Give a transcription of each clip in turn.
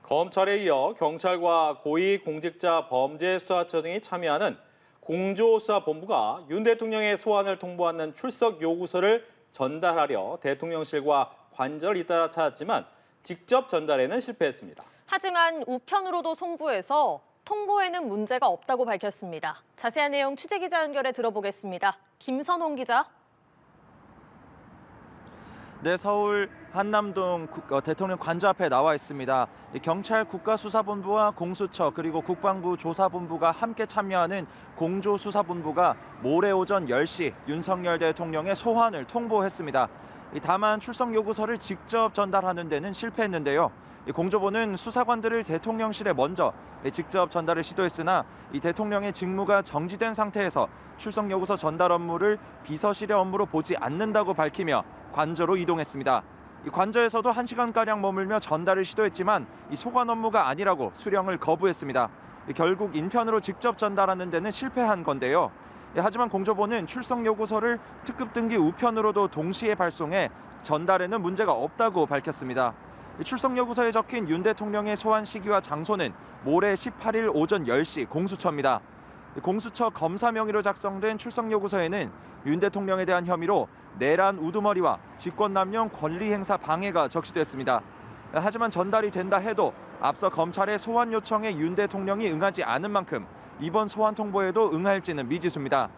검찰에 이어 경찰과 고위공직자범죄수사처 등이 참여하는 공조수사본부가 윤 대통령의 소환을 통보하는 출석 요구서를 전달하려 대통령실과 관저를 잇따라 찾았지만 직접 전달에는 실패했습니다. 하지만 우편으로도 송부해서 통보에는 문제가 없다고 밝혔습니다. 자세한 내용 취재기자 연결해 들어보겠습니다. 김선홍 기자. 네, 서울 한남동 대통령 관저 앞에 나와 있습니다. 경찰 국가수사본부와 공수처 그리고 국방부 조사본부가 함께 참여하는 공조수사본부가 모레 오전 10시 윤석열 대통령의 소환을 통보했습니다. 다만 출석 요구서를 직접 전달하는 데는 실패했는데요. 공조부는 수사관들을 대통령실에 먼저 직접 전달을 시도했으나 이 대통령의 직무가 정지된 상태에서 출석 요구서 전달 업무를 비서실의 업무로 보지 않는다고 밝히며 관저로 이동했습니다. 이 관저에서도 1시간가량 머물며 전달을 시도했지만 이 소관 업무가 아니라고 수령을 거부했습니다. 결국 인편으로 직접 전달하는 데는 실패한 건데요. 하지만 공조부는 출석 요구서를 특급 등기 우편으로도 동시에 발송해 전달에는 문제가 없다고 밝혔습니다. 출석 요구서에 적힌 윤 대통령의 소환 시기와 장소는 모레 18일 오전 10시 공수처입니다. 공수처 검사 명의로 작성된 출석 요구서에는 윤 대통령에 대한 혐의로 내란 우두머리와 직권남용 권리행사 방해가 적시됐습니다. 하지만 전달이 된다 해도 앞서 검찰의 소환 요청에 윤 대통령이 응하지 않은 만큼 이번 소환 통보에도 응할지는 미지수입니다.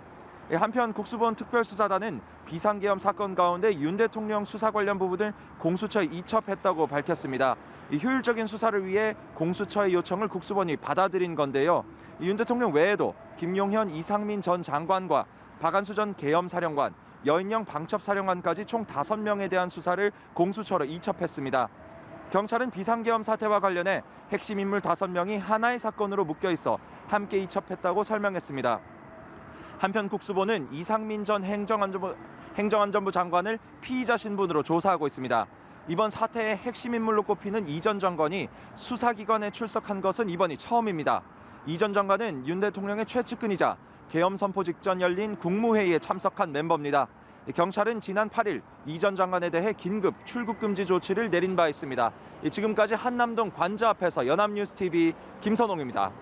한편 국수본 특별수사단은 비상계엄 사건 가운데 윤 대통령 수사 관련 부분을 공수처에 이첩했다고 밝혔습니다. 효율적인 수사를 위해 공수처의 요청을 국수본이 받아들인 건데요. 윤 대통령 외에도 김용현, 이상민 전 장관과 박안수 전 계엄사령관, 여인영 방첩사령관까지 총 5명에 대한 수사를 공수처로 이첩했습니다. 경찰은 비상계엄 사태와 관련해 핵심 인물 5명이 하나의 사건으로 묶여 있어 함께 이첩했다고 설명했습니다. 한편 국수본은 이상민 전 행정안전부 장관을 피의자 신분으로 조사하고 있습니다. 이번 사태의 핵심 인물로 꼽히는 이 전 장관이 수사기관에 출석한 것은 이번이 처음입니다. 이 전 장관은 윤 대통령의 최측근이자 계엄 선포 직전 열린 국무회의에 참석한 멤버입니다. 경찰은 지난 8일 이 전 장관에 대해 긴급 출국 금지 조치를 내린 바 있습니다. 지금까지 한남동 관저 앞에서 연합뉴스TV 김선홍입니다.